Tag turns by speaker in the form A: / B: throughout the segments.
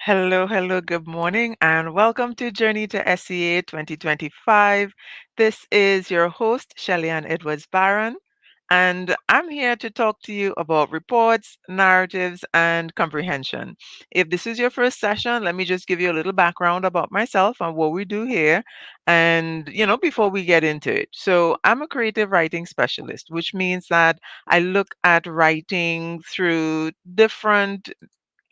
A: Hello, hello, good morning, and welcome to Journey to SEA 2025. This is your host, Shelley-Ann Edwards Barron, and I'm here to talk to you about reports, narratives, and comprehension. If this is your first session, let me just give you a little background about myself and what we do here, before we get into it. So, I'm a creative writing specialist, which means that I look at writing through different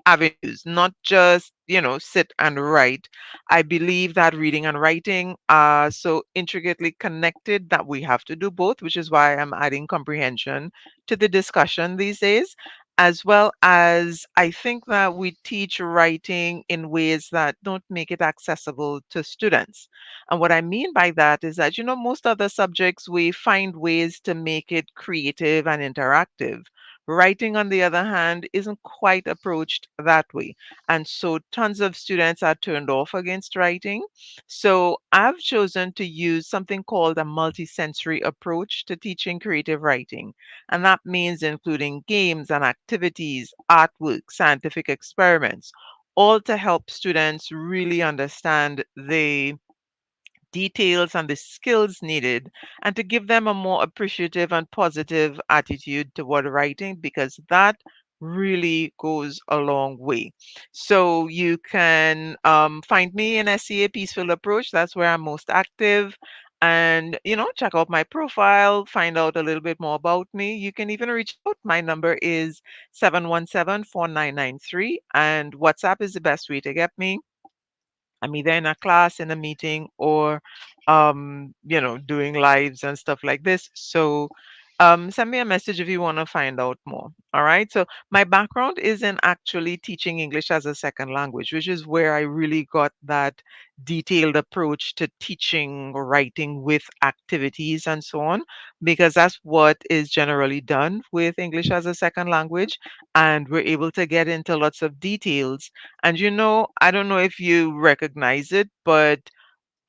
A: avenues, not just, sit and write. I believe that reading and writing are so intricately connected that we have to do both, which is why I'm adding comprehension to the discussion these days. As well as I think that we teach writing in ways that don't make it accessible to students. And what I mean by that is that, most other subjects, we find ways to make it creative and interactive. Writing, on the other hand, isn't quite approached that way. And so tons of students are turned off against writing. So I've chosen to use something called a multisensory approach to teaching creative writing. And that means including games and activities, artwork, scientific experiments, all to help students really understand the details and the skills needed, and to give them a more appreciative and positive attitude toward writing, because that really goes a long way. So you can find me in SEA Peaceful Approach. That's where I'm most active. And, check out my profile, find out a little bit more about me. You can even reach out. My number is 717-4993, and WhatsApp is the best way to get me. I'm either in a class, in a meeting, or doing lives and stuff like this. So send me a message if you want to find out more. All right. So my background is in actually teaching English as a second language, which is where I really got that detailed approach to teaching writing with activities and so on, because that's what is generally done with English as a second language. And we're able to get into lots of details. And I don't know if you recognize it, but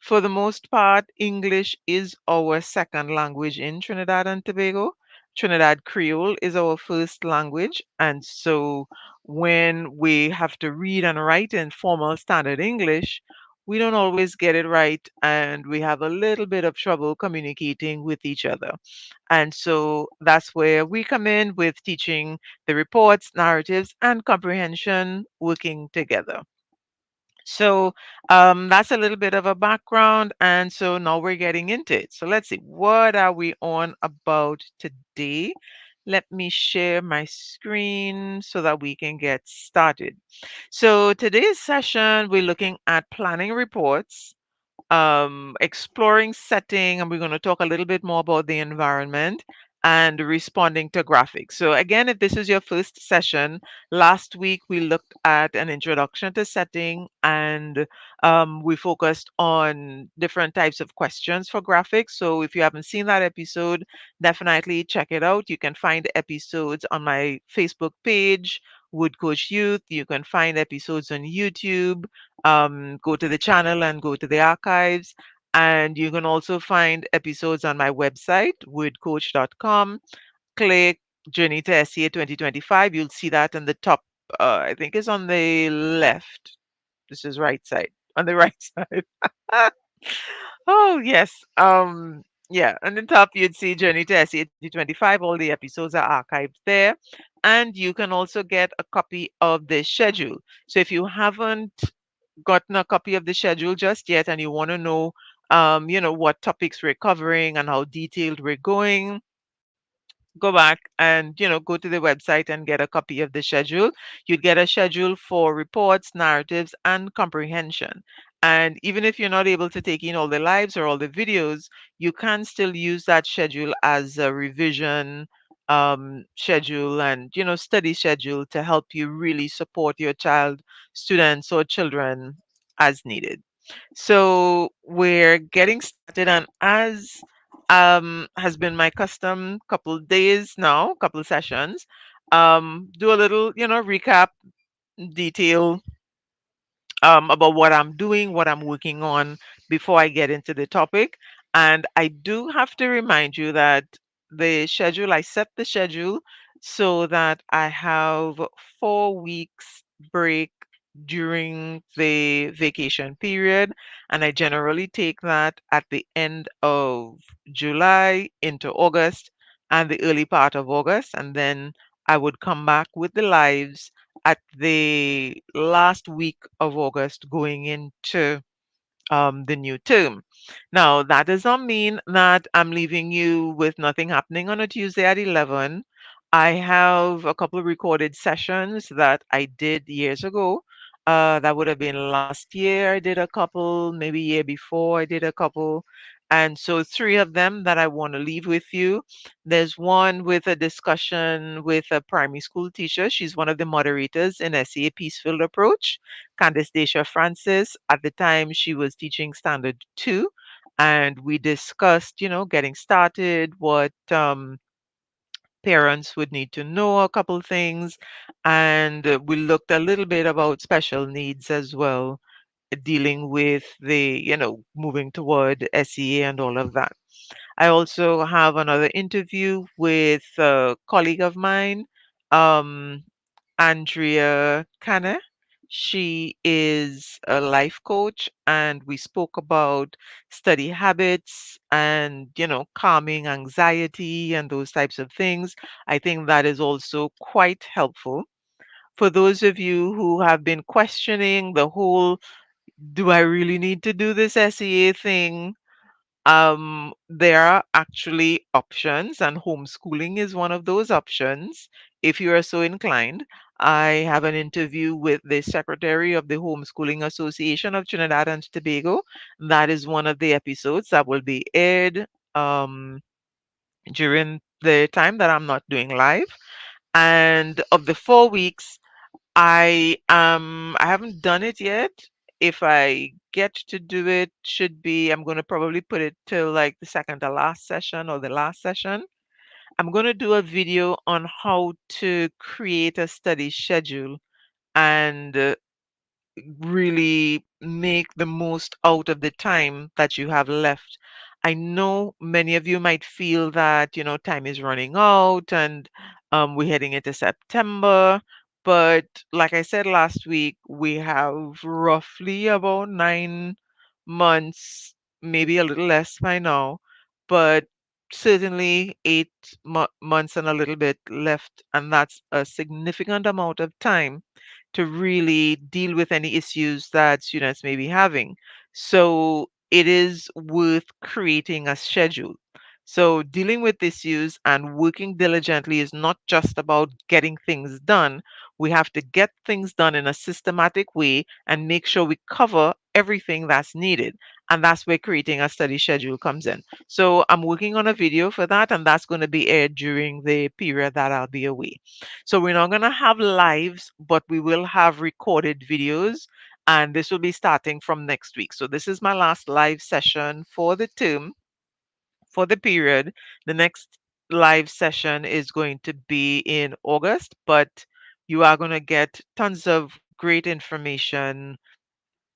A: for the most part, English is our second language in Trinidad and Tobago. Trinidad Creole is our first language. And so when we have to read and write in formal standard English, we don't always get it right. And we have a little bit of trouble communicating with each other. And so that's where we come in with teaching the reports, narratives, and comprehension working together. So that's a little bit of a background. And so now we're getting into it. So let's see, what are we on about today? Let me share my screen so that we can get started. So today's session, we're looking at planning reports, exploring setting, and we're going to talk a little bit more about the environment and responding to graphics. So, again, if this is your first session, last week we looked at an introduction to setting, and we focused on different types of questions for graphics. So, if you haven't seen that episode, definitely check it out. You can find episodes on my Facebook page, Wood Coach Youth. You can find episodes on YouTube. Go to the channel and go to the archives. And you can also find episodes on my website, woodcoach.com. Click Journey to SEA 2025. You'll see that in the top, I think it's on the left. This is right side, on the right side. Oh, yes. Yeah, on the top, you'd see Journey to SEA 2025. All the episodes are archived there. And you can also get a copy of the schedule. So if you haven't gotten a copy of the schedule just yet and you want to know what topics we're covering and how detailed we're going, go back and go to the website and get a copy of the schedule. You'd get a schedule for reports, narratives, and comprehension. And even if you're not able to take in all the lives or all the videos, you can still use that schedule as a revision schedule and study schedule to help you really support your child, students, or children as needed. So we're getting started, and as has been my custom, couple days now, couple sessions, do a little, recap, detail about what I'm doing, what I'm working on before I get into the topic. And I do have to remind you that I set the schedule so that I have 4 weeks break during the vacation period, and I generally take that at the end of July into August and the early part of August, and then I would come back with the lives at the last week of August going into the new term. Now, that does not mean that I'm leaving you with nothing happening on a Tuesday at 11. I have a couple of recorded sessions that I did years ago. That would have been last year. I did a couple, maybe year before I did a couple. And so, three of them that I want to leave with you. There's one with a discussion with a primary school teacher. She's one of the moderators in SEA Peacefield Approach. Candice Desha Francis. At the time, she was teaching Standard 2, and we discussed, getting started, what parents would need to know, a couple things, and we looked a little bit about special needs as well, dealing with the, moving toward SEA and all of that. I also have another interview with a colleague of mine, um, Andrea Canner. She is a life coach, and we spoke about study habits and, calming anxiety and those types of things. I think that is also quite helpful. For those of you who have been questioning the whole, do I really need to do this SEA thing? There are actually options, and homeschooling is one of those options if you are so inclined. I have an interview with the secretary of the Homeschooling Association of Trinidad and Tobago. That is one of the episodes that will be aired um, during the time that I'm not doing live. And of the 4 weeks, I haven't done it yet. If I get to do it, should be I'm gonna probably put it till like the second to last session or the last session. I'm gonna do a video on how to create a study schedule and really make the most out of the time that you have left. I know many of you might feel that, time is running out and we're heading into September. But like I said last week, we have roughly about 9 months, maybe a little less by now, but certainly 8 months and a little bit left. And that's a significant amount of time to really deal with any issues that students may be having. So it is worth creating a schedule. So dealing with issues and working diligently is not just about getting things done. We have to get things done in a systematic way and make sure we cover everything that's needed. And that's where creating a study schedule comes in. So I'm working on a video for that, and that's going to be aired during the period that I'll be away. So we're not going to have lives, but we will have recorded videos. And this will be starting from next week. So this is my last live session for the term, for the period. The next live session is going to be in August, but you are going to get tons of great information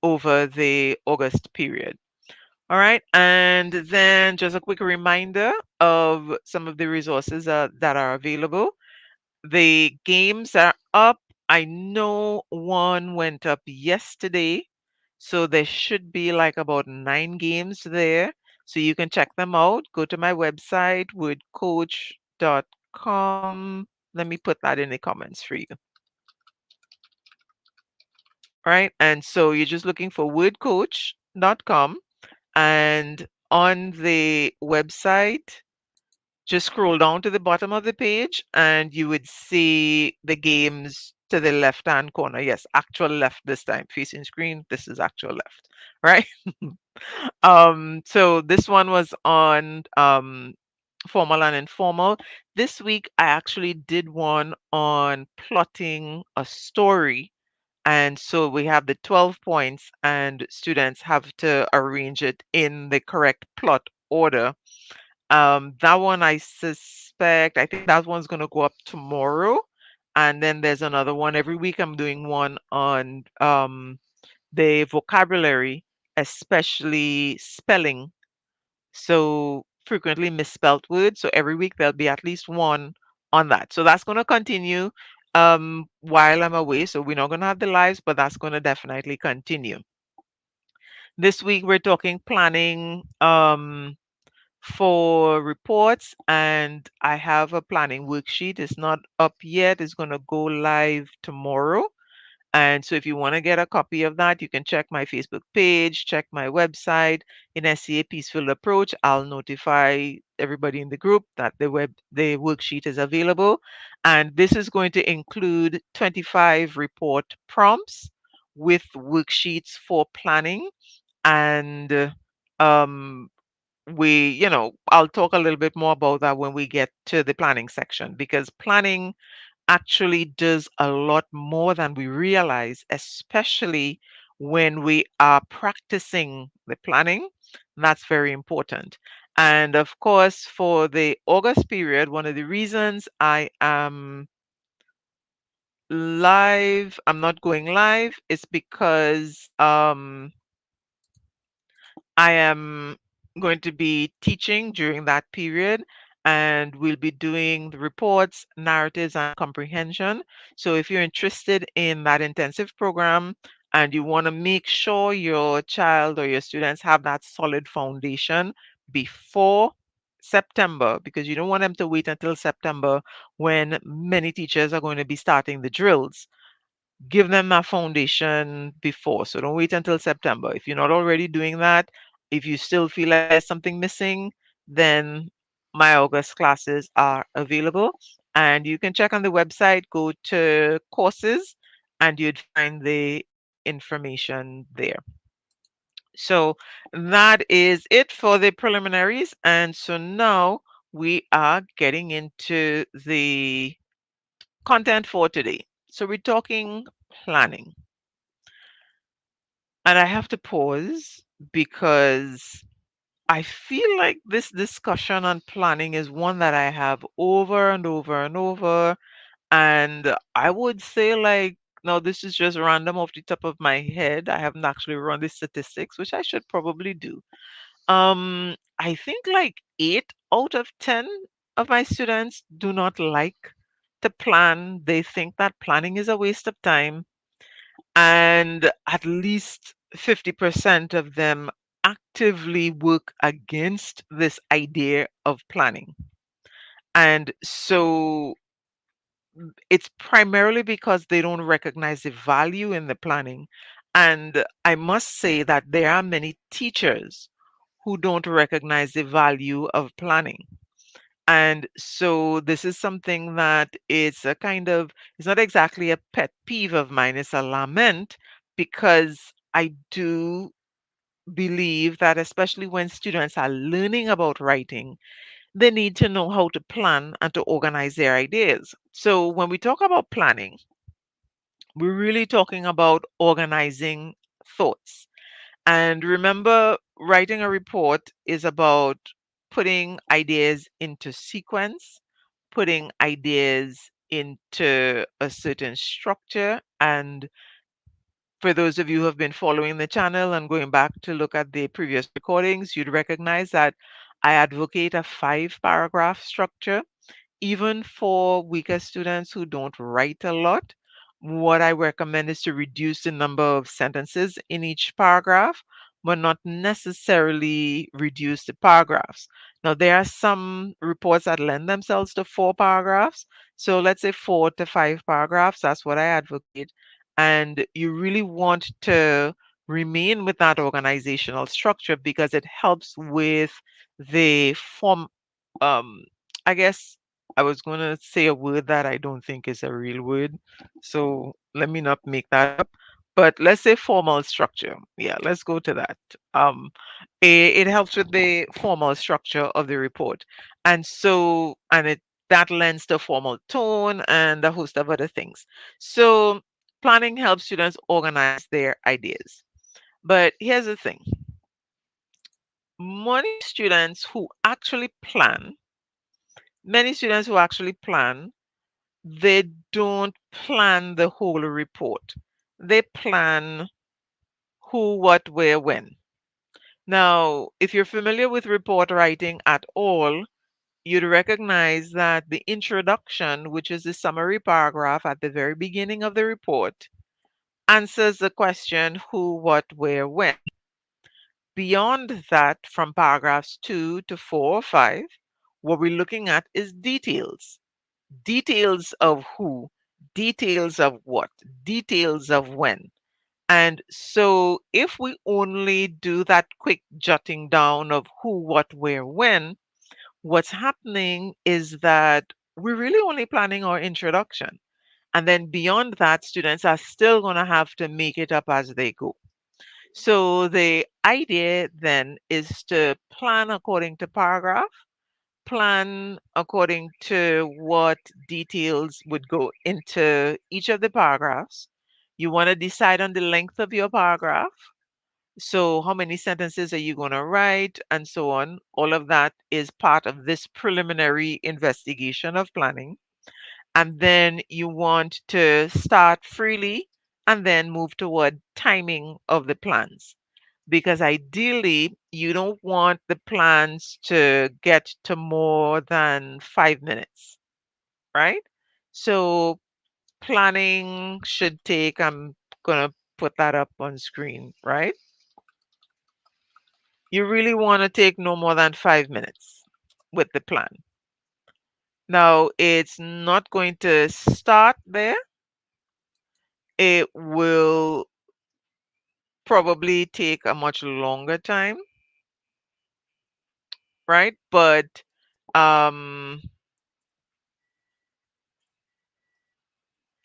A: over the August period. All right. And then just a quick reminder of some of the resources that are available. The games are up. I know one went up yesterday. So there should be like about 9 games there. So you can check them out. Go to my website, woodcoach.com. Let me put that in the comments for you. All right. And so you're just looking for woodcoach.com. And on the website, just scroll down to the bottom of the page and you would see the games to the left hand corner. Yes, actual left this time. Facing screen, this is actual left, right? So this one was on formal and informal. This week I actually did one on plotting a story. And so we have the 12 points, and students have to arrange it in the correct plot order. That one I think that one's gonna go up tomorrow. And then there's another one. Every week I'm doing one on the vocabulary, especially spelling. So frequently misspelt words. So every week there'll be at least one on that. So that's gonna continue. while I'm away. So we're not going to have the lives, but that's going to definitely continue. This week we're talking planning for reports, and I have a planning worksheet. It's not up yet. It's going to go live tomorrow. And so if you want to get a copy of that, you can check my Facebook page, check my website. In SCA Peaceful Approach, I'll notify everybody in the group that the worksheet is available. And this is going to include 25 report prompts with worksheets for planning. And um, I'll talk a little bit more about that when we get to the planning section, because planning actually does a lot more than we realize, especially when we are practicing the planning. That's very important. And of course, for the August period, one of the reasons I am I'm not going live, is because I am going to be teaching during that period, and we'll be doing the reports, narratives, and comprehension. So if you're interested in that intensive program and you want to make sure your child or your students have that solid foundation before September, because you don't want them to wait until September when many teachers are going to be starting the drills. Give them a foundation before. So don't wait until September. If you're not already doing that, if you still feel like there's something missing, then my August classes are available. And you can check on the website, go to courses, and you'd find the information there. So that is it for the preliminaries. And so now we are getting into the content for today. So we're talking planning. And I have to pause because I feel like this discussion on planning is one that I have over and over and over. And I would say, like, no, this is just random off the top of my head. I haven't actually run the statistics, which I should probably do. I think like 8 out of 10 of my students do not like to plan. They think that planning is a waste of time, and at least 50% of them actively work against this idea of planning. And so it's primarily because they don't recognize the value in the planning. And I must say that there are many teachers who don't recognize the value of planning. And so this is something that is a kind of, it's not exactly a pet peeve of mine, it's a lament, because I do believe that especially when students are learning about writing, they need to know how to plan and to organize their ideas. So when we talk about planning, we're really talking about organizing thoughts. And remember, writing a report is about putting ideas into sequence, putting ideas into a certain structure. And for those of you who have been following the channel and going back to look at the previous recordings, you'd recognize that I advocate a 5 paragraph structure. Even for weaker students who don't write a lot, what I recommend is to reduce the number of sentences in each paragraph, but not necessarily reduce the paragraphs. Now, there are some reports that lend themselves to 4 paragraphs. So let's say 4 to 5 paragraphs. That's what I advocate. And you really want to remain with that organizational structure because it helps with the form. um I guess I was going to say a word that I don't think is a real word, so let me not make that up. But let's say formal structure. Yeah, let's go to that. um it helps with the formal structure of the report, and so and it that lends to formal tone and a host of other things. So planning helps students organize their ideas. But here's the thing: many students who actually plan many students who actually plan, they don't plan the whole report. They plan who, what, where, when. Now, if you're familiar with report writing at all, you'd recognize that the introduction, which is the summary paragraph at the very beginning of the report, answers the question who, what, where, when. Beyond that, from paragraphs 2 to 4 or 5, what we're looking at is details. Details of who, details of what, details of when. And so if we only do that quick jotting down of who, what, where, when, what's happening is that we're really only planning our introduction. And then beyond that, students are still going to have to make it up as they go. So the idea then is to plan according to paragraph, plan according to what details would go into each of the paragraphs. You want to decide on the length of your paragraph. So, how many sentences are you going to write, and so on? All of that is part of this preliminary investigation of planning. And then you want to start freely and then move toward timing of the plans. Because ideally, you don't want the plans to get to more than 5 minutes, right? So, planning should take, I'm going to put that up on screen, right? You really want to take no more than 5 minutes with the plan. Now, it's not going to start there. It will probably take a much longer time, right? But um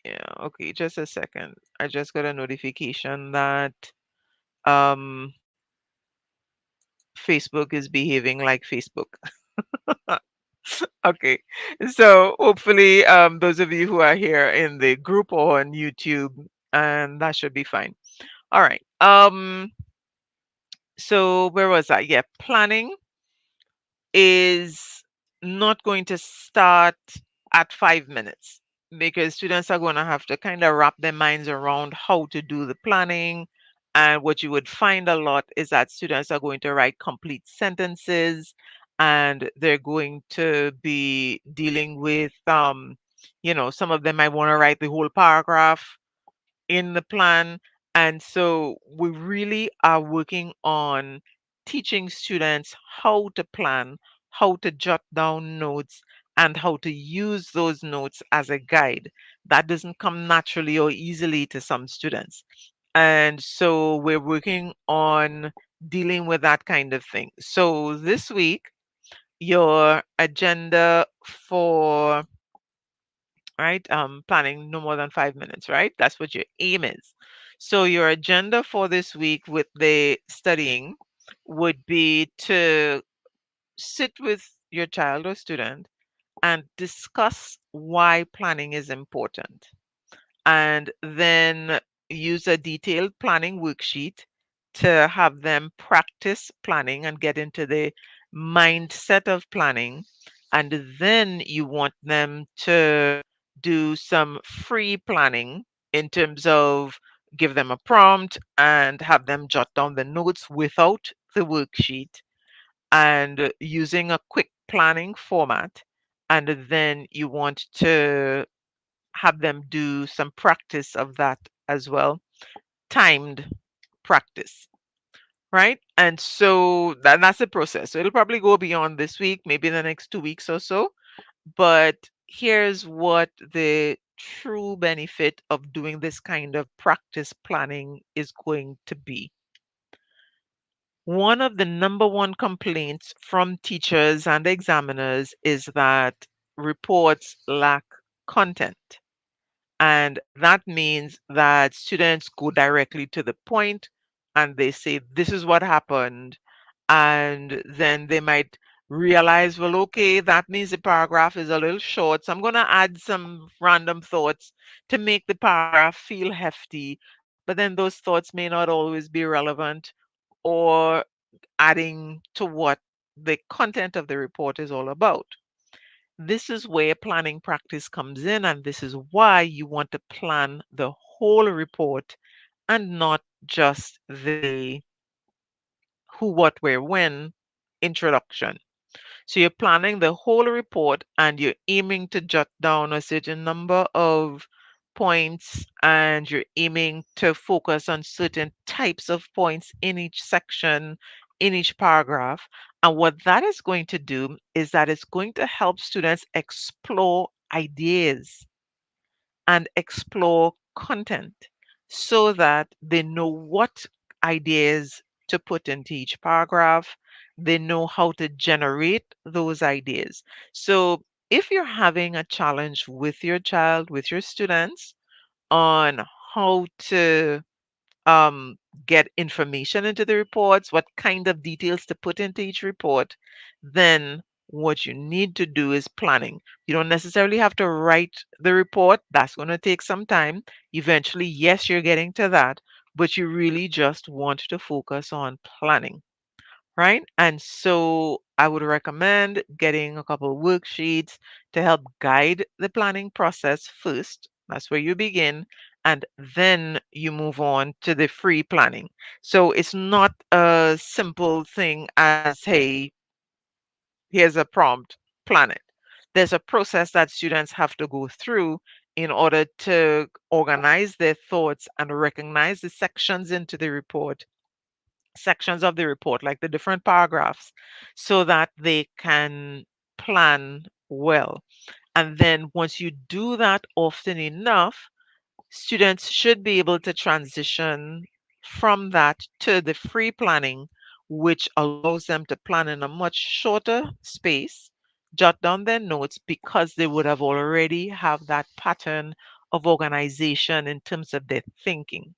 A: yeah, okay, just a second. I just got a notification that um Facebook is behaving like Facebook. Okay. So hopefully those of you who are here in the group or on YouTube, and that should be fine. All right. So where was I? Yeah, planning is not going to start at 5 minutes because students are going to have to kind of wrap their minds around how to do the planning. And what you would find a lot is that students are going to write complete sentences and they're going to be dealing with, some of them might want to write the whole paragraph in the plan. And so we really are working on teaching students how to plan, how to jot down notes, and how to use those notes as a guide. That doesn't come naturally or easily to some students. And so we're working on dealing with that kind of thing. So this week, your agenda for right? Planning no more than 5 minutes, right? That's what your aim is. So your agenda for this week with the studying would be to sit with your child or student and discuss why planning is important and then use a detailed planning worksheet to have them practice planning and get into the mindset of planning. And then you want them to do some free planning in terms of give them a prompt and have them jot down the notes without the worksheet and using a quick planning format. And then you want to have them do some practice of that as well, timed practice, right? And so that's the process. So it'll probably go beyond this week, maybe the next 2 weeks or so. But here's what the true benefit of doing this kind of practice planning is going to be. One of the number one complaints from teachers and examiners is that reports lack content. And that means that students go directly to the point and they say, this is what happened. And then they might realize, well, okay, that means the paragraph is a little short. So I'm going to add some random thoughts to make the paragraph feel hefty. But then those thoughts may not always be relevant or adding to what the content of the report is all about. This is where planning practice comes in, and this is why you want to plan the whole report and not just the who, what, where, when introduction. So you're planning the whole report and you're aiming to jot down a certain number of points and you're aiming to focus on certain types of points in each section, in each paragraph. And what that is going to do is that it's going to help students explore ideas and explore content so that they know what ideas to put into each paragraph. They know how to generate those ideas. So if you're having a challenge with your child, with your students on how to um, get information into the reports, what kind of details to put into each report, then what you need to do is planning. You don't necessarily have to write the report, that's going to take some time. Eventually, yes, you're getting to that, but you really just want to focus on planning, right? And so I would recommend getting a couple of worksheets to help guide the planning process first. That's where you begin. And then you move on to the free planning. So it's not a simple thing as, hey, here's a prompt, plan it. There's a process that students have to go through in order to organize their thoughts and recognize the sections into the report, sections of the report, like the different paragraphs, so that they can plan well. And then once you do that often enough, students should be able to transition from that to the free planning, which allows them to plan in a much shorter space, jot down their notes because they would have already have that pattern of organization in terms of their thinking.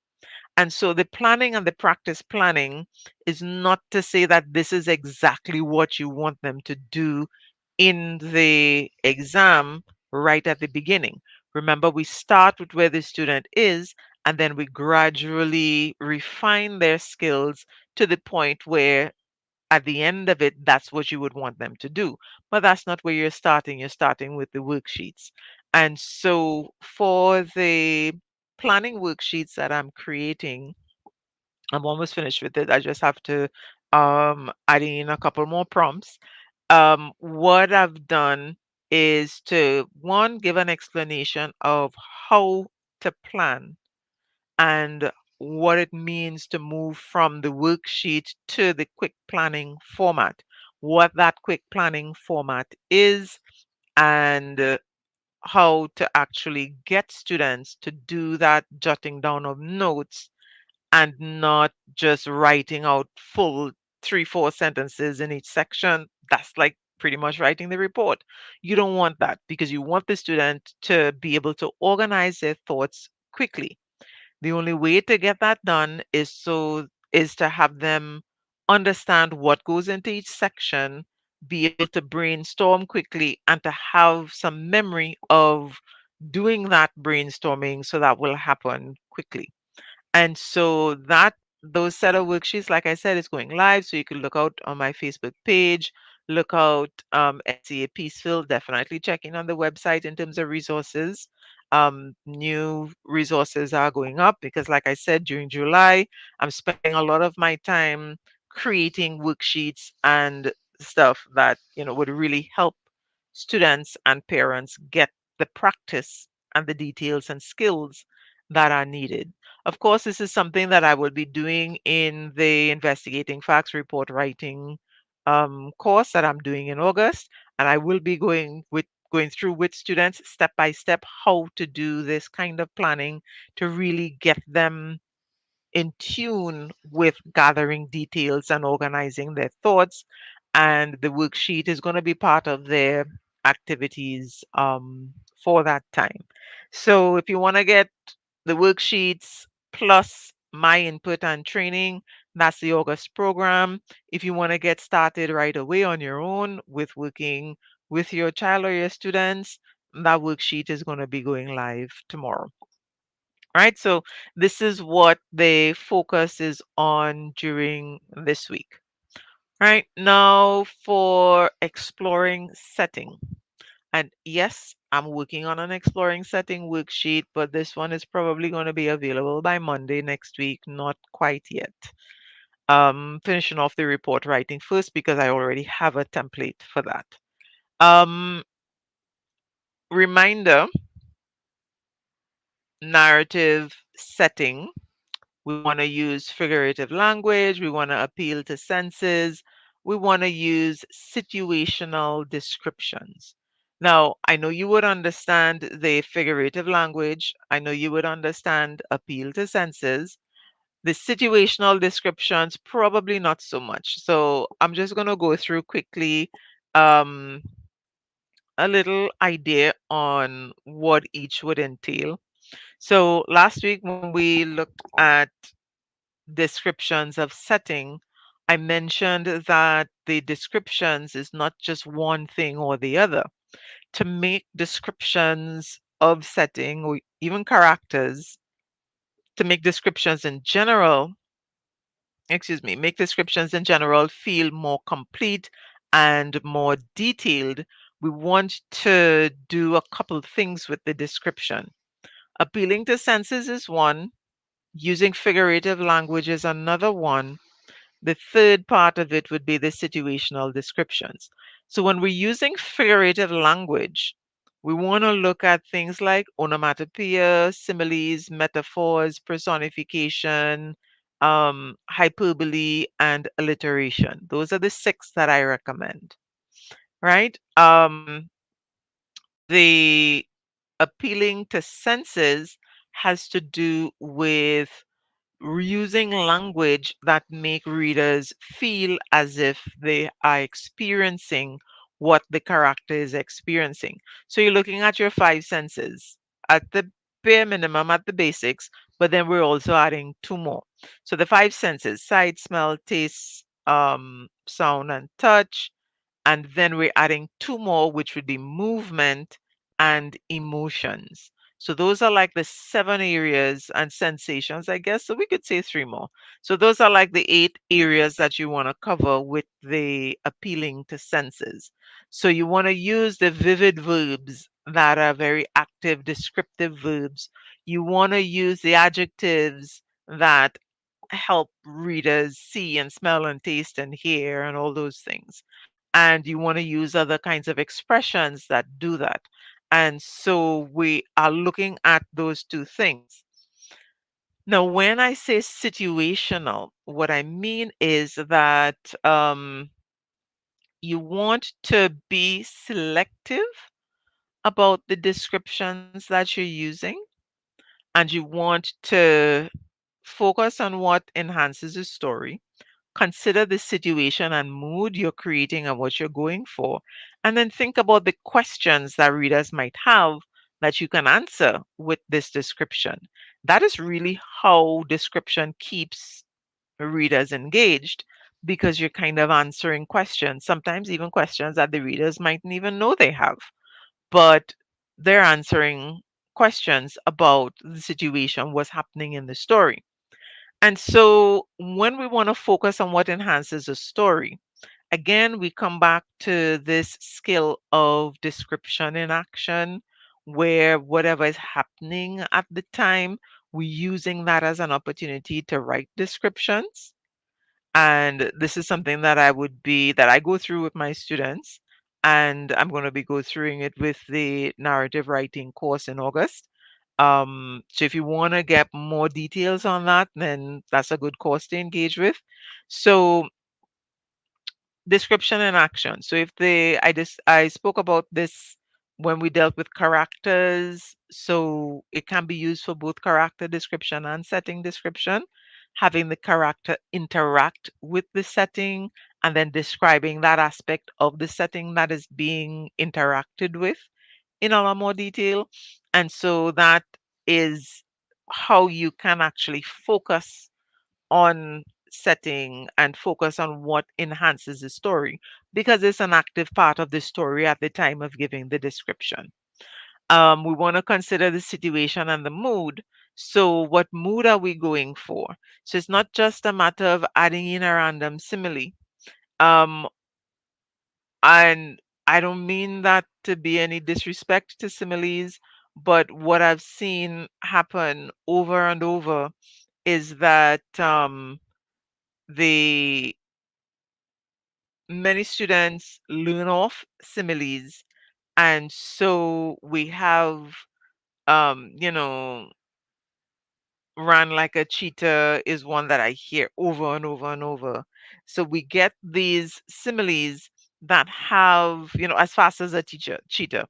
A: And so the planning and the practice planning is not to say that this is exactly what you want them to do in the exam right at the beginning. Remember, we start with where the student is, and then we gradually refine their skills to the point where at the end of it, that's what you would want them to do. But that's not where you're starting. You're starting with the worksheets. And so for the planning worksheets that I'm creating, I'm almost finished with it. I just have to add in a couple more prompts. What I've done is to one, give an explanation of how to plan and what it means to move from the worksheet to the quick planning format, what that quick planning format is, and how to actually get students to do that jotting down of notes and not just writing out full three, four sentences in each section. That's like pretty much writing the report. You don't want that because you want the student to be able to organize their thoughts quickly. The only way to get that done is to have them understand what goes into each section, be able to brainstorm quickly, and to have some memory of doing that brainstorming so that will happen quickly. And so that those set of worksheets, like I said, is going live. So you can look out on my Facebook page, look out SCA Peaceville, definitely check in on the website in terms of resources. New resources are going up because, like I said, during July, I'm spending a lot of my time creating worksheets and stuff that would really help students and parents get the practice and the details and skills that are needed. Of course, this is something that I will be doing in the Investigating Facts report writing course that I'm doing in August, and I will be going through with students step by step how to do this kind of planning to really get them in tune with gathering details and organizing their thoughts. And the worksheet is going to be part of their activities for that time. So if you want to get the worksheets plus my input and training, that's the August program. If you want to get started right away on your own with working with your child or your students, that worksheet is going to be going live tomorrow. Right? So this is what the focus is on during this week. Right? Now for exploring setting. And yes, I'm working on an exploring setting worksheet, but this one is probably going to be available by Monday next week, not quite yet. Finishing off the report writing first because I already have a template for that. Um, Reminder, narrative setting. We want to use figurative language. We want to appeal to senses. We want to use situational descriptions. Now, I know you would understand the figurative language. I know you would understand appeal to senses. The situational descriptions, probably not so much. So I'm just going to go through quickly um, a little idea on what each would entail. So last week, when we looked at descriptions of setting, I mentioned that the descriptions is not just one thing or the other. To make descriptions of setting or even characters, to make descriptions in general, make descriptions in general feel more complete and more detailed, we want to do a couple things with the description. Appealing to senses is one, using figurative language is another one. The third part of it would be the situational descriptions. So when we're using figurative language, we want to look at things like onomatopoeia, similes, metaphors, personification, hyperbole, and alliteration. Those are the six that I recommend, right? The appealing to senses has to do with using language that make readers feel as if they are experiencing what the character is experiencing. So you're looking at your five senses at the bare minimum, at the basics, but then we're also adding two more. So the five senses: sight, smell, taste, sound, and touch. And then we're adding two more, which would be movement and emotions. So those are like the seven areas and sensations, I guess. So we could say three more. So those are like the eight areas that you want to cover with the appealing to senses. So you want to use the vivid verbs that are very active, descriptive verbs. You want to use the adjectives that help readers see and smell and taste and hear and all those things. And you want to use other kinds of expressions that do that. And so we are looking at those two things. Now, when I say situational, what I mean is that you want to be selective about the descriptions that you're using, and you want to focus on what enhances the story. Consider the situation and mood you're creating and what you're going for. And then think about the questions that readers might have that you can answer with this description. That is really how description keeps readers engaged, because you're kind of answering questions, sometimes even questions that the readers mightn't even know they have, but they're answering questions about the situation, what's happening in the story. And so when we want to focus on what enhances a story, again, we come back to this skill of description in action, where whatever is happening at the time, we're using that as an opportunity to write descriptions. And this is something that I go through with my students. And I'm going to be go through it with the narrative writing course in August. So if you want to get more details on that, then that's a good course to engage with. So description and action. So if the I spoke about this when we dealt with characters, so it can be used for both character description and setting description, having the character interact with the setting and then describing that aspect of the setting that is being interacted with in a lot more detail. And so that is how you can actually focus on setting and focus on what enhances the story, because it's an active part of the story at the time of giving the description. We want to consider the situation and the mood. So, what mood are we going for? So, it's not just a matter of adding in a random simile. Um, and I don't mean that to be any disrespect to similes, but what I've seen happen over and over is that the many students learn off similes, and so we have you know, run like a cheetah is one that I hear over and over and over. So we get these similes that have, as fast as a teacher cheetah.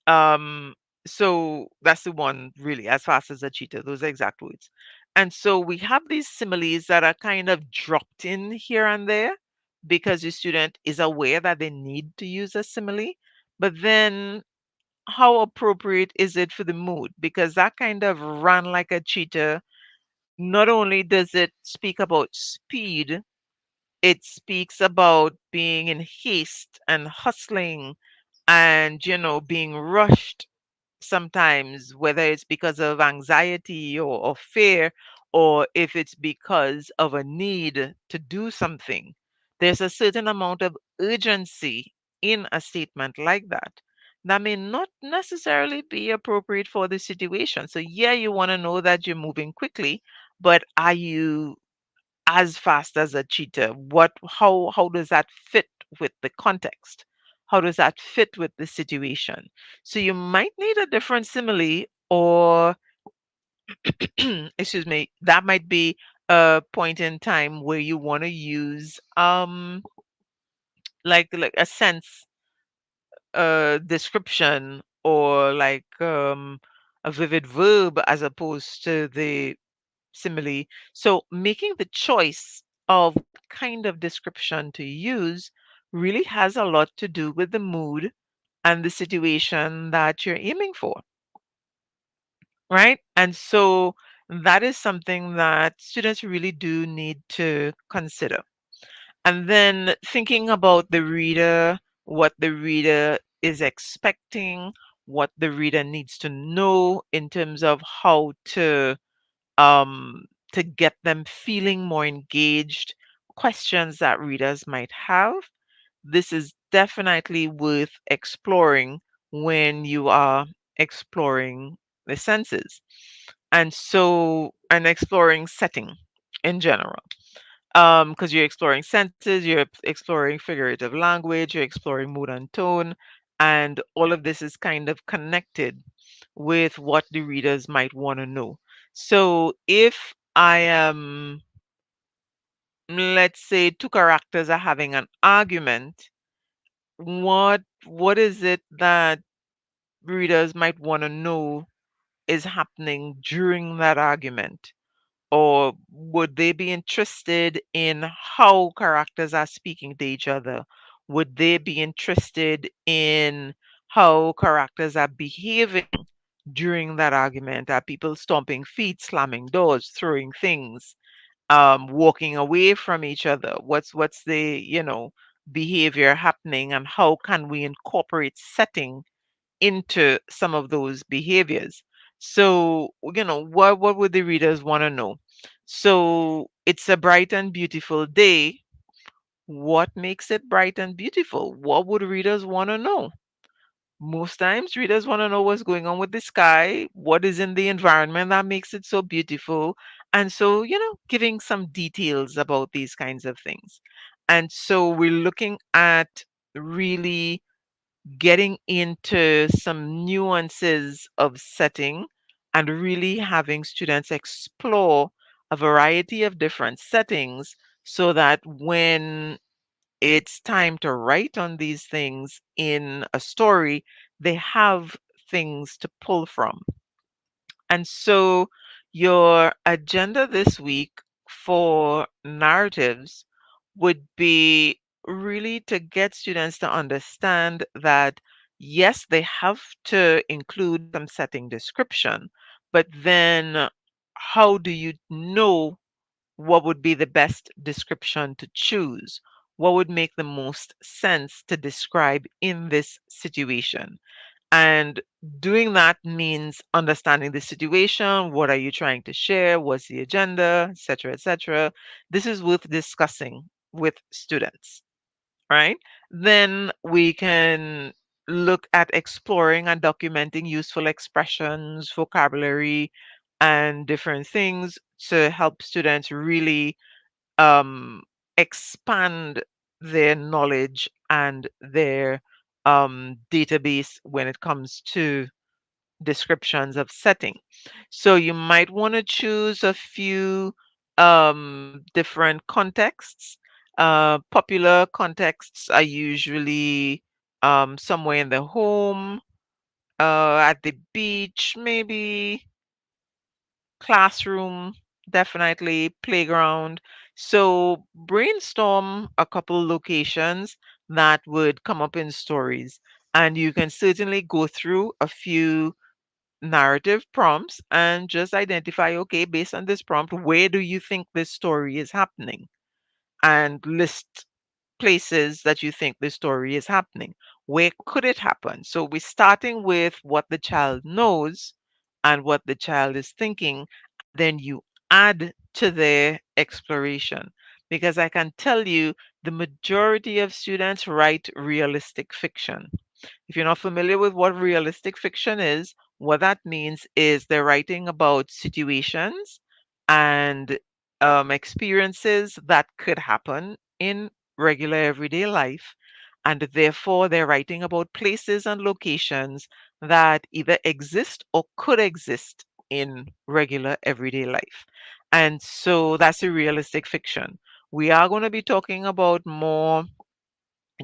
A: Um, so that's the one, really, as fast as a cheetah, those are exact words. And so we have these similes that are kind of dropped in here and there because the student is aware that they need to use a simile. But then how appropriate is it for the mood? Because that kind of run like a cheetah, not only does it speak about speed, it speaks about being in haste and hustling and, being rushed sometimes, whether it's because of anxiety or fear, or if it's because of a need to do something. There's a certain amount of urgency in a statement like that that may not necessarily be appropriate for the situation. So, yeah, you want to know that you're moving quickly, but are you as fast as a cheetah? How does that fit with the context? How does that fit with the situation? So you might need a different simile, or excuse me, that might be a point in time where you want to use like a sense description, or like a vivid verb as opposed to the simile. So making the choice of what kind of description to use really has a lot to do with the mood and the situation that you're aiming for, right? And so that is something that students really do need to consider. And then thinking about the reader, what the reader is expecting, what the reader needs to know in terms of how um, to get them feeling more engaged, questions that readers might have. This is definitely worth exploring when you are exploring the senses. And exploring setting in general. Because you're exploring senses, you're exploring figurative language, you're exploring mood and tone, and all of this is kind of connected with what the readers might want to know. So if I am, let's say, two characters are having an argument, what is it that readers might want to know is happening during that argument? Or would they be interested in how characters are speaking to each other? Would they be interested in how characters are behaving during that argument? Are people stomping feet, slamming doors, throwing things, walking away from each other? What's the, behavior happening, and how can we incorporate setting into some of those behaviors? So, what would the readers want to know? So, it's a bright and beautiful day. What makes it bright and beautiful? What would readers want to know? Most times, readers want to know what's going on with the sky, what is in the environment that makes it so beautiful. And so, giving some details about these kinds of things. And so, we're looking at really getting into some nuances of setting and really having students explore a variety of different settings so that when it's time to write on these things in a story, they have things to pull from. And so your agenda this week for narratives would be really to get students to understand that, yes, they have to include some setting description, but then how do you know what would be the best description to choose? What would make the most sense to describe in this situation? And doing that means understanding the situation. What are you trying to share? What's the agenda, etc., etc. This is worth discussing with students, right? Then we can look at exploring and documenting useful expressions, vocabulary, and different things to help students really um, expand their knowledge and their database when it comes to descriptions of setting. So you might want to choose a few different contexts. Popular contexts are usually somewhere in the home, at the beach, maybe classroom, definitely playground. So brainstorm a couple locations that would come up in stories. And you can certainly go through a few narrative prompts and just identify, okay, based on this prompt, where do you think this story is happening? And list places that you think the story is happening. Where could it happen? So we're starting with what the child knows and what the child is thinking. Then you add to their exploration. Because I can tell you the majority of students write realistic fiction. If you're not familiar with what realistic fiction is, what that means is they're writing about situations and experiences that could happen in regular everyday life. And therefore, they're writing about places and locations that either exist or could exist in regular everyday life. And so that's a realistic fiction. We are going to be talking about more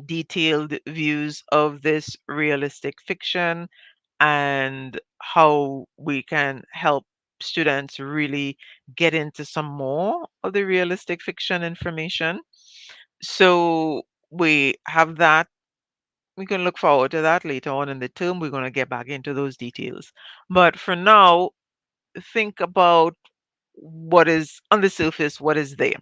A: detailed views of this realistic fiction and how we can help students really get into some more of the realistic fiction information. So we have that. We can look forward to that later on in the term. We're going to get back into those details. But for now, think about what is on the surface, what is there.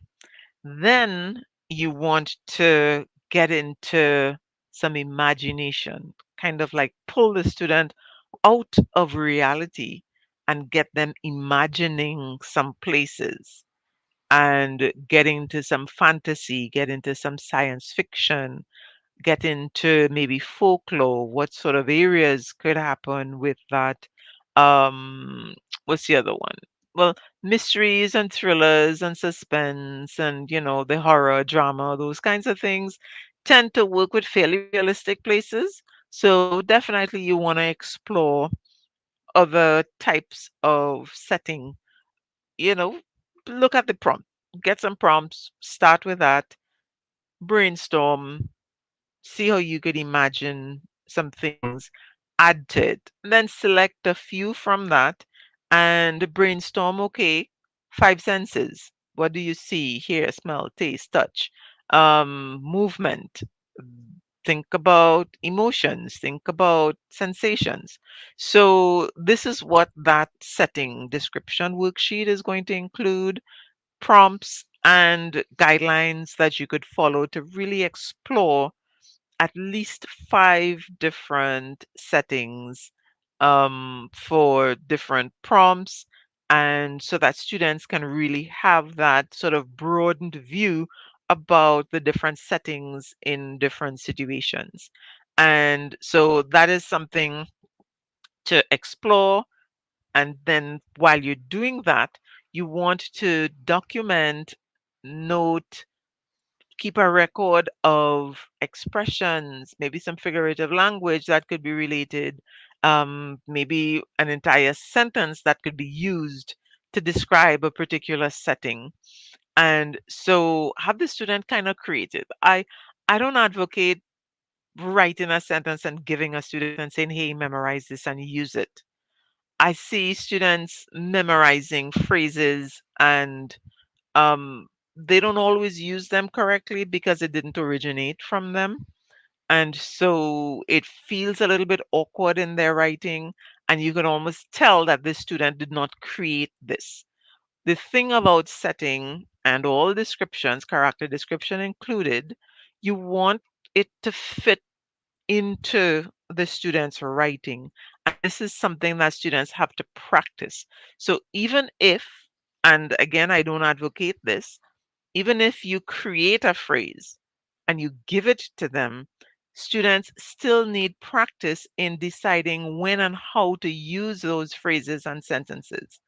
A: Then you want to get into some imagination, kind of like pull the student out of reality and get them imagining some places and get into some fantasy, get into some science fiction, get into maybe folklore, what sort of areas could happen with that. Um, what's the other one? Well, mysteries and thrillers and suspense and, the horror, drama, those kinds of things tend to work with fairly realistic places. So definitely you want to explore other types of setting, you know, look at the prompt, get some prompts, start with that, brainstorm, see how you could imagine some things, add to it, and then select a few from that and brainstorm. Okay, five senses. What do you see, hear, smell, taste, touch? Movement. Think about emotions, think about sensations. So, this is what that setting description worksheet is going to include prompts and guidelines that you could follow to really explore at least five different settings for different prompts, and so that students can really have that sort of broadened view about the different settings in different situations. And so that is something to explore. And then while you're doing that, you want to document, note, keep a record of expressions, maybe some figurative language that could be related, maybe an entire sentence that could be used to describe a particular setting. And so have the student kind of creative. I don't advocate writing a sentence and giving a student and saying, hey, memorize this and use it. I see students memorizing phrases and um, they don't always use them correctly because it didn't originate from them. And so it feels a little bit awkward in their writing, and you can almost tell that this student did not create this. The thing about setting and all descriptions, character description included, you want it to fit into the student's writing. And this is something that students have to practice. So even if, and again, I don't advocate this, even if you create a phrase and you give it to them, students still need practice in deciding when and how to use those phrases and sentences.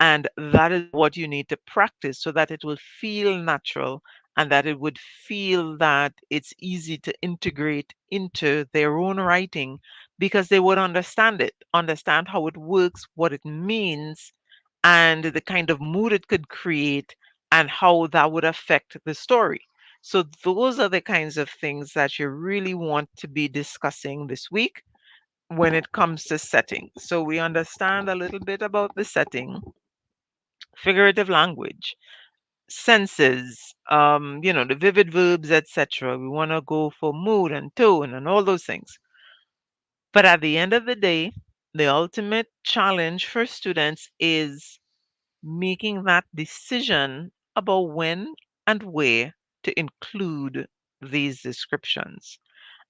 A: And that is what you need to practice so that it will feel natural and that it would feel that it's easy to integrate into their own writing because they would understand it, understand how it works, what it means, and the kind of mood it could create and how that would affect the story. So, those are the kinds of things that you really want to be discussing this week when it comes to setting. So, we understand a little bit about the setting, figurative language, senses, the vivid verbs, etc. We want to go for mood and tone and all those things. But at the end of the day, the ultimate challenge for students is making that decision about when and where to include these descriptions.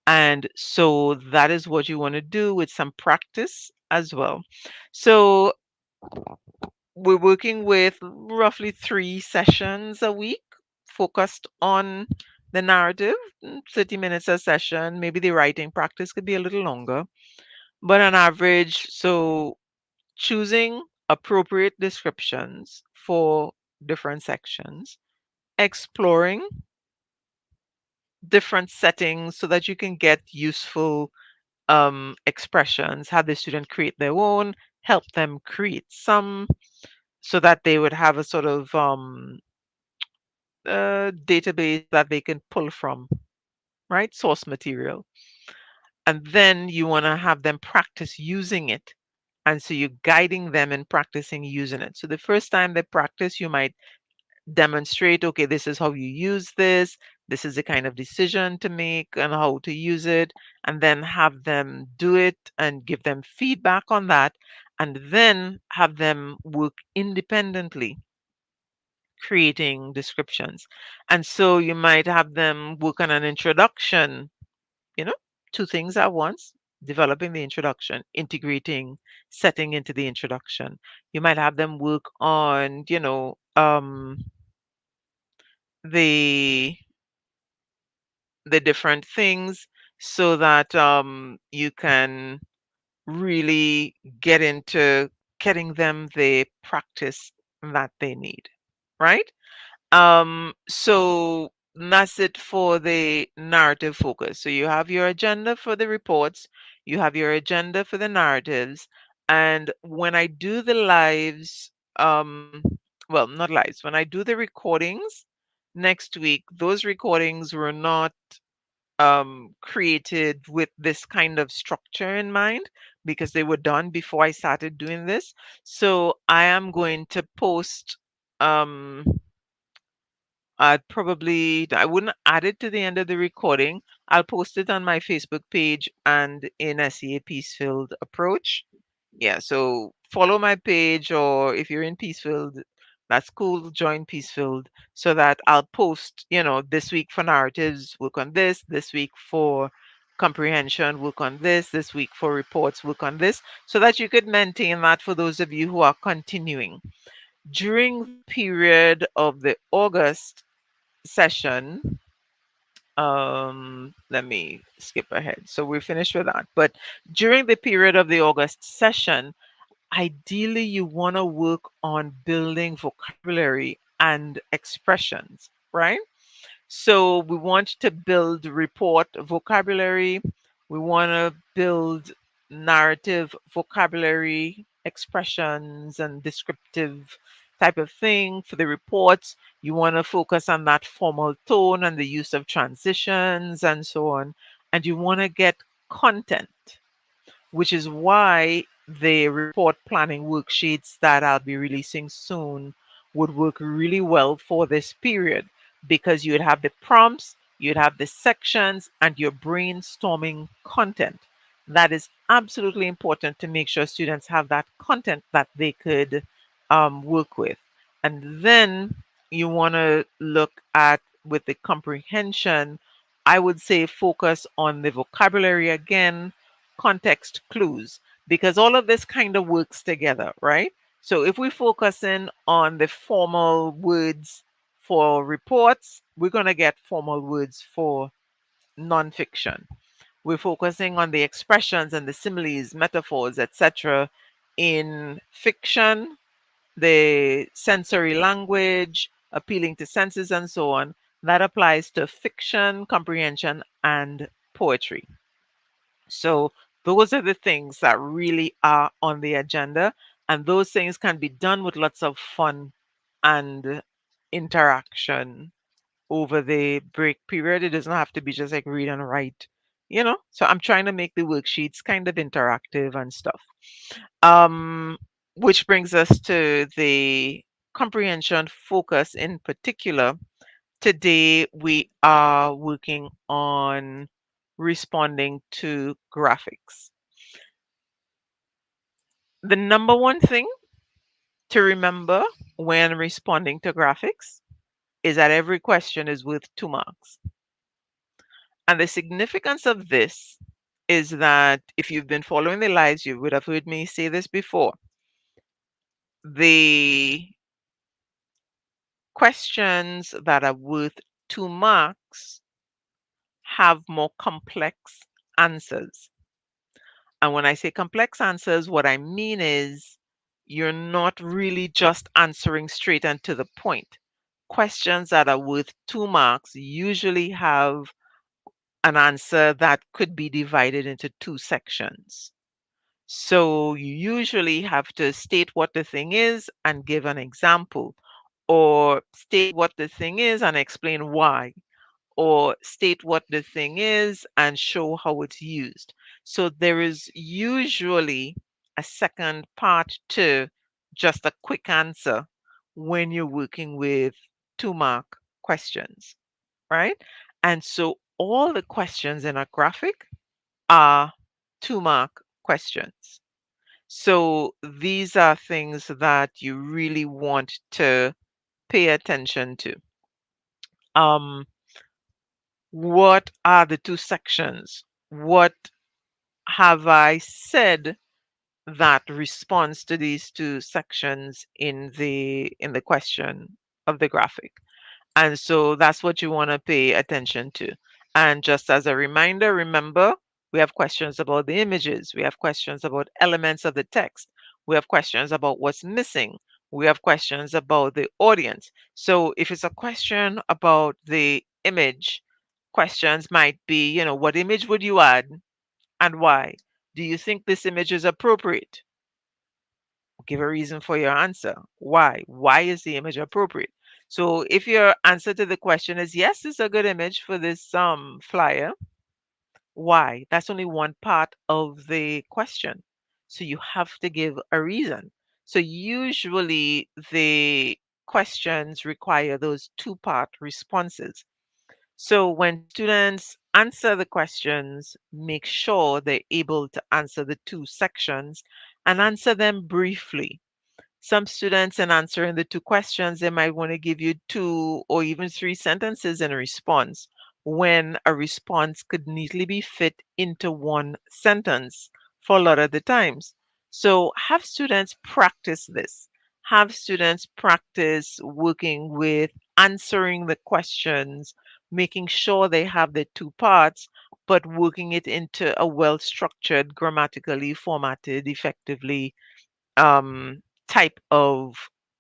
A: And so that is what you want to do with some practice as well. So we're working with roughly 3 sessions a week focused on the narrative, 30 minutes a session. Maybe the writing practice could be a little longer, but on average, so choosing appropriate descriptions for different sections, exploring different settings so that you can get useful expressions, have the student create their own, help them create some so that they would have a sort of database that they can pull from, right? Source material. And then you want to have them practice using it. And so you're guiding them in practicing using it. So the first time they practice, you might demonstrate, okay, this is how you use this. This is the kind of decision to make and how to use it. And then have them do it and give them feedback on that. And then have them work independently creating descriptions. And so you might have them work on an introduction, you know, two things at once, developing the introduction, integrating setting into the introduction. You might have them work on, the different things so that you can really get into getting them the practice that they need, right? So that's it for the narrative focus. So you have your agenda for the reports, you have your agenda for the narratives, and when I do the lives, well, not lives, when I do the recordings next week, those recordings were not created with this kind of structure in mind because they were done before I started doing this. So I am going to post um I wouldn't add it to the end of the recording. I'll post it on my Facebook page and in SEA Peacefield Approach. Yeah, so follow my page, or if you're in Peacefield, that's cool, join Peacefield so that I'll post, this week for narratives, work on this week for comprehension, work on this week for reports, work on this, so that you could maintain that for those of you who are continuing. During the period of the August session, let me skip ahead. So we're finished with that. But during the period of the August session, ideally you want to work on building vocabulary and expressions, right? So we want to build report vocabulary. We want to build narrative vocabulary, expressions, and descriptive type of thing for the reports. You want to focus on that formal tone and the use of transitions and so on. And you want to get content, which is why the report planning worksheets that I'll be releasing soon would work really well for this period because you'd have the prompts, you'd have the sections, and you're brainstorming content. That is absolutely important to make sure students have that content that they could work with. And then you want to look at with the comprehension, I would say focus on the vocabulary again, context clues, because all of this kind of works together, right? So if we focus in on the formal words for reports, we're going to get formal words for nonfiction. We're focusing on the expressions and the similes, metaphors, etc. in fiction. the sensory language, appealing to senses, and so on. That applies to fiction, comprehension, and poetry. So those are the things that really are on the agenda, and those things can be done with lots of fun and interaction over the break period. It doesn't have to be just like read and write, you know? So I'm trying to make the worksheets kind of interactive and stuff. Um, which brings us to the comprehension focus in particular. Today we are working on responding to graphics. The number one thing to remember when responding to graphics is that every question is worth 2 marks. And the significance of this is that if you've been following the lives, you would have heard me say this before. The questions that are worth 2 marks have more complex answers. And when I say complex answers, what I mean is you're not really just answering straight and to the point. Questions that are worth 2 marks usually have an answer that could be divided into 2 sections. So you usually have to state what the thing is and give an example, or state what the thing is and explain why, or state what the thing is and show how it's used. So there is usually a second part to just a quick answer when you're working with 2 mark questions, right? And so all the questions in a graphic are 2 mark questions. So these are things that you really want to pay attention to. Um, what are the 2 sections? What have I said that responds to these 2 sections in the question of the graphic? And so that's what you want to pay attention to. And just as a reminder, remember, we have questions about the images, we have questions about elements of the text, we have questions about what's missing, we have questions about the audience. So if it's a question about the image, questions might be, what image would you add and why? Do you think this image is appropriate? Give a reason for your answer. Why? Why is the image appropriate? So if your answer to the question is yes, it's a good image for this flyer, why? That's only one part of the question. So you have to give a reason. So usually the questions require those two-part responses. So when students answer the questions, make sure they're able to answer the 2 sections and answer them briefly. Some students, in answering the 2 questions, they might want to give you 2 or even 3 sentences in a response, when a response could neatly be fit into one sentence for a lot of the times. So have students practice this. Have students practice working with answering the questions, making sure they have the 2 parts, but working it into a well-structured, grammatically formatted, effectively type of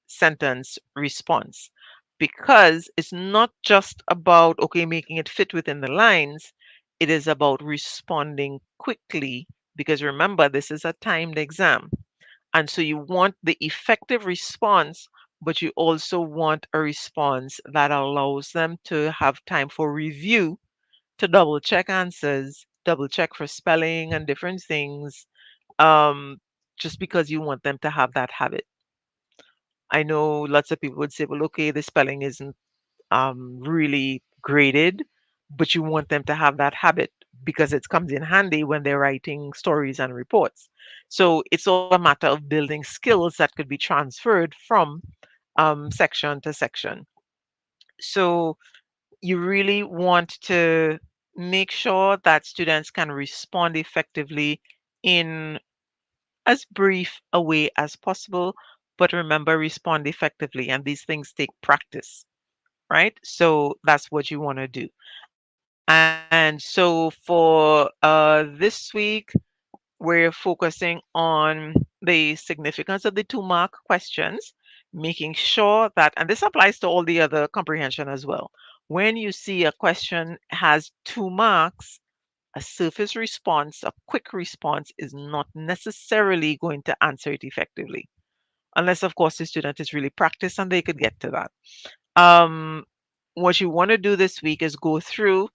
A: sentence response, because it's not just about, okay, making it fit within the lines, it is about responding quickly, because remember, this is a timed exam. And so you want the effective response, but you also want a response that allows them to have time for review, to double check answers, double check for spelling and different things, um, just because you want them to have that habit. I know lots of people would say, well, okay, the spelling isn't really graded, but you want them to have that habit because it comes in handy when they're writing stories and reports. So it's all a matter of building skills that could be transferred from section to section. So you really want to make sure that students can respond effectively in as brief a way as possible, but remember, respond effectively. And these things take practice, right? So that's what you want to do. And so for this week, we're focusing on the significance of the 2 mark questions. making sure that, and this applies to all the other comprehension as well, when you see a question has 2 marks, a surface response, a quick response is not necessarily going to answer it effectively, unless, of course, the student is really practiced and they could get to that. Um, what you want to do this week is go through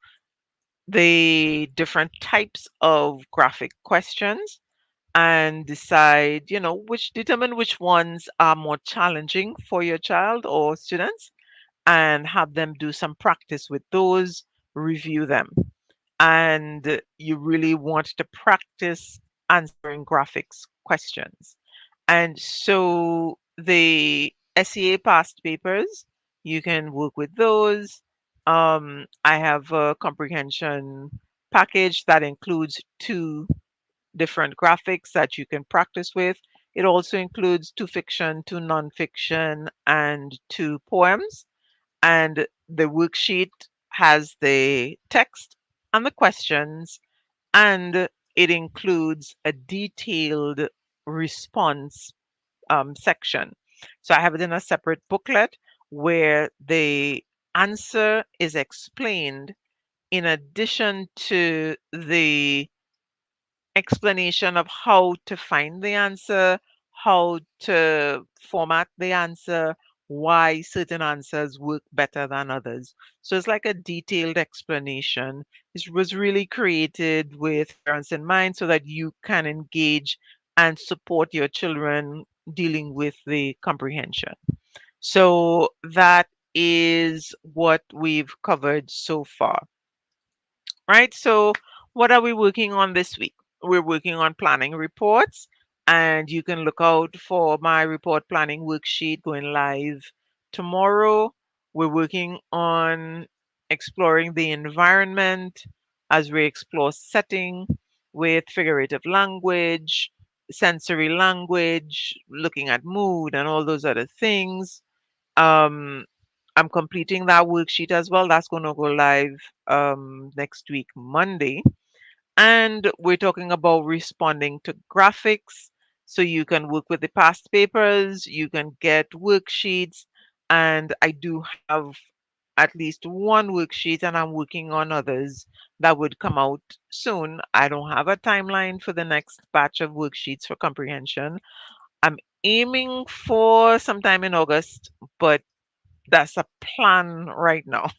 A: the different types of graphic questions and decide, determine which ones are more challenging for your child or students and have them do some practice with those, review them. And you really want to practice answering graphics questions. And so the SEA past papers, you can work with those. I have a comprehension package that includes 2 different graphics that you can practice with. It also includes 2 fiction, 2 nonfiction, and 2 poems. And the worksheet has the text and the questions, and it includes a detailed response section. So I have it in a separate booklet where the answer is explained in addition to the explanation of how to find the answer, how to format the answer, why certain answers work better than others. So it's like a detailed explanation. It was really created with parents in mind so that you can engage and support your children dealing with the comprehension. So that is what we've covered so far. Right? So, what are we working on this week? We're working on planning reports, and you can look out for my report planning worksheet going live tomorrow. We're working on exploring the environment as we explore setting with figurative language, sensory language, looking at mood, and all those other things. Um, I'm completing that worksheet as well. That's going to go live next week, Monday. And we're talking about responding to graphics. So you can work with the past papers, you can get worksheets, and I do have at least one worksheet, and I'm working on others that would come out soon. I don't have a timeline for the next batch of worksheets for comprehension. I'm aiming for sometime in August, but that's a plan right now.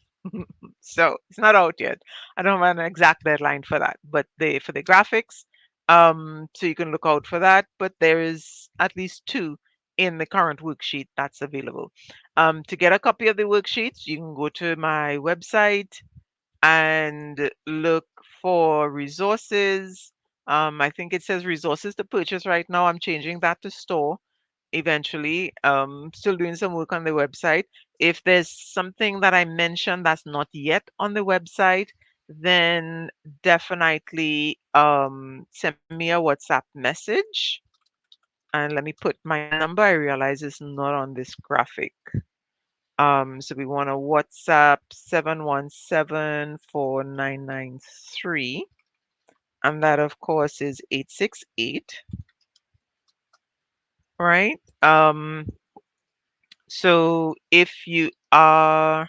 A: So it's not out yet. I don't have an exact deadline for that, but for the graphics, so you can look out for that. But there is at least 2 in the current worksheet that's available. To get a copy of the worksheets, you can go to my website and look for resources. I think it says resources to purchase right now. I'm changing that to store eventually. Still doing some work on the website. If there's something that I mentioned that's not yet on the website, then definitely send me a WhatsApp message. And let me put my number. I realize it's not on this graphic. So we want a WhatsApp 7174993. And that, of course, is 868, right? So if you are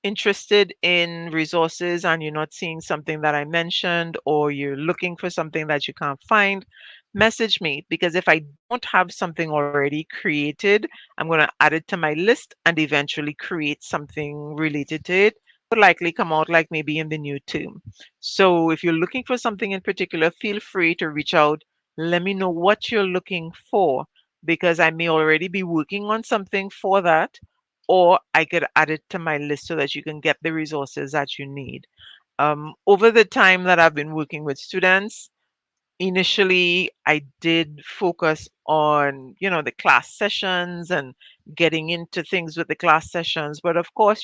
A: interested in resources and you're not seeing something that I mentioned, or you're looking for something that you can't find, message me, because if I don't have something already created, I'm going to add it to my list and eventually create something related to it. Would likely come out like maybe in the new term. So if you're looking for something in particular, feel free to reach out. Let me know what you're looking for, because I may already be working on something for that, or I could add it to my list so that you can get the resources that you need. Over the time that I've been working with students, initially I did focus on, the class sessions and getting into things with the class sessions. But of course,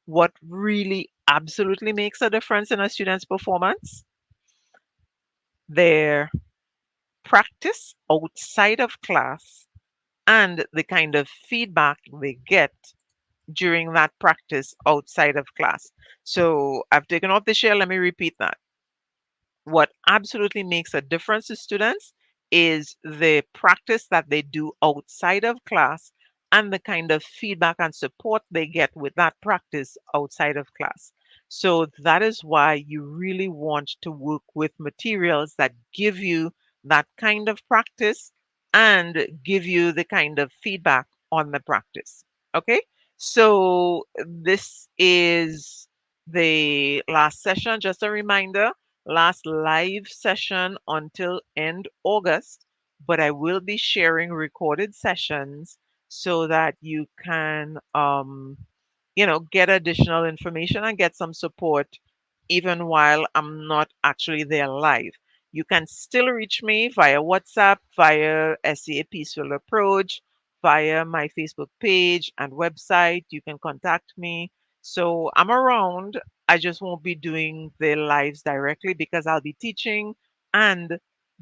A: what really absolutely makes a difference in a student's performance? Their practice outside of class and the kind of feedback they get during that practice outside of class. So I've taken off the share. Let me repeat that. What absolutely makes a difference to students is the practice that they do outside of class and the kind of feedback and support they get with that practice outside of class. So that is why you really want to work with materials that give you that kind of practice and give you the kind of feedback on the practice. Okay, so this is the last session. Just a reminder, last live session until end August, but I will be sharing recorded sessions so that you can get additional information and get some support even while I'm not actually there live. You can still reach me via WhatsApp, via SEA Peaceful Approach, via my Facebook page and website. You can contact me. So I'm around. I just won't be doing the lives directly because I'll be teaching and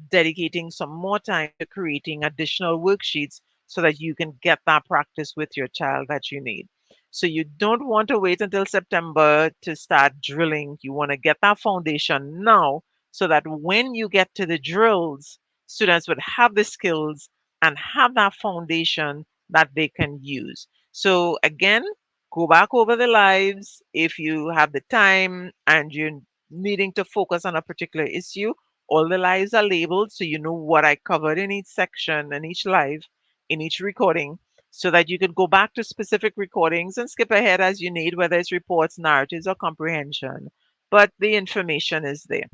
A: dedicating some more time to creating additional worksheets so that you can get that practice with your child that you need. So you don't want to wait until September to start drilling. You want to get that foundation now so that when you get to the drills, students would have the skills and have that foundation that they can use. So again, go back over the lives if you have the time and you're needing to focus on a particular issue. All the lives are labeled so you know what I covered in each section and each live in each recording so that you could go back to specific recordings and skip ahead as you need, whether it's reports, narratives, or comprehension. But the information is there.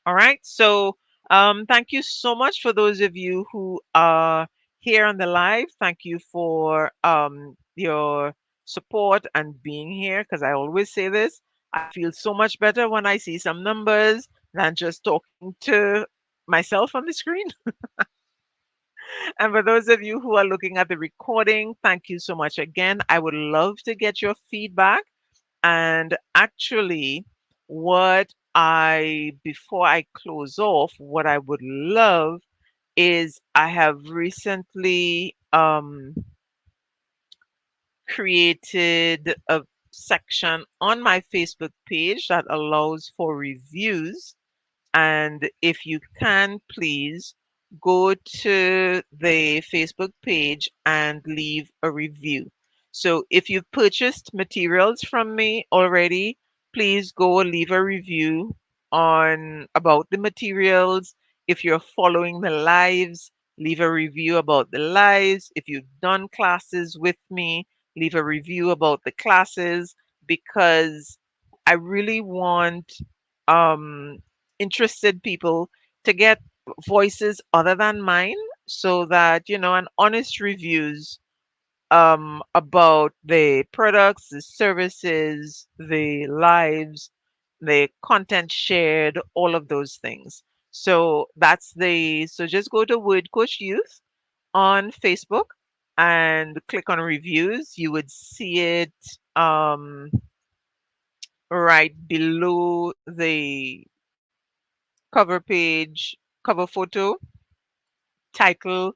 A: All right. So thank you so much for those of you who are here on the live. Thank you for your support and being here because I always say this. I feel so much better when I see some numbers than just talking to myself on the screen. And for those of you who are looking at the recording, thank you so much again. I would love to get your feedback. And actually, before I close off, what I would love is I have recently created a section on my Facebook page that allows for reviews. And if you can, please go to the Facebook page and leave a review. So if you've purchased materials from me already, please go leave a review on about the materials. If you're following the lives, leave a review about the lives. If you've done classes with me, leave a review about the classes because I really want um interested people to get voices other than mine so that an honest reviews about the products, the services, the lives, the content shared, all of those things. So just go to Word Coach Youth on Facebook and click on reviews. You would see it right below the cover page, cover photo, title,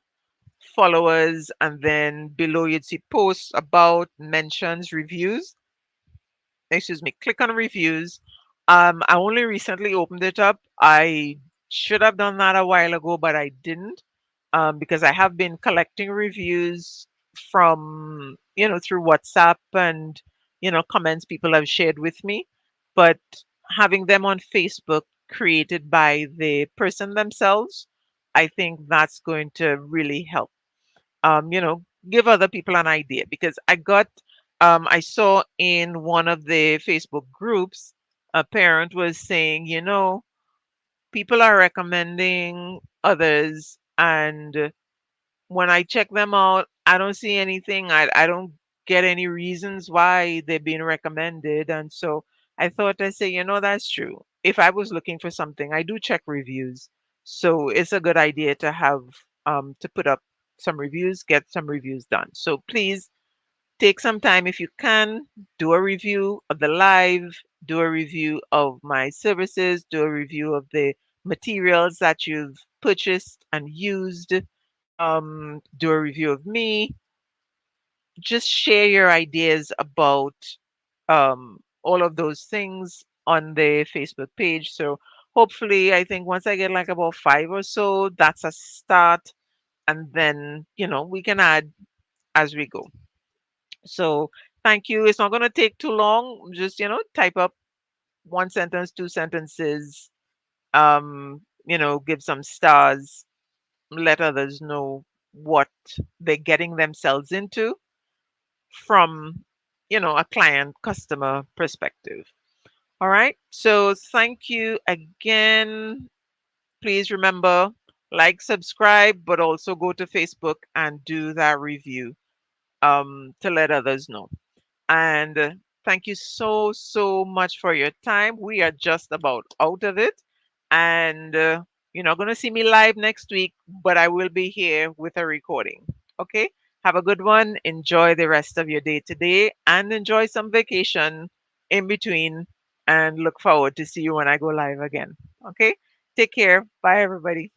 A: followers, and then below you'd see posts, about, mentions, reviews. Excuse me, click on reviews. I only recently opened it up. I should have done that a while ago, but I didn't because I have been collecting reviews from, through WhatsApp and, comments people have shared with me. But having them on Facebook created by the person themselves, I think that's going to really help give other people an idea because I saw in one of the Facebook groups, a parent was saying, people are recommending others, and when I check them out, I don't see anything. I don't get any reasons why they're being recommended. And so I thought I say, that's true. If I was looking for something, I do check reviews. So it's a good idea to have to put up some reviews, get some reviews done. So please take some time if you can, do a review of the live, do a review of my services, do a review of the materials that you've purchased and used, do a review of me. Just share your ideas about all of those things on the Facebook page. So Hopefully, I think once I get like about five or so, that's a start. And then, we can add as we go. So thank you. It's not going to take too long. Just, type up one sentence, two sentences, give some stars, let others know what they're getting themselves into from, a client customer perspective. All right. So thank you again. Please remember, like, subscribe, but also go to Facebook and do that review to let others know. And thank you so, so much for your time. We are just about out of it. And you're not going to see me live next week, but I will be here with a recording. Okay? Have a good one. Enjoy the rest of your day today and enjoy some vacation in between. And look forward to see you when I go live again. Okay? Take care. Bye, everybody.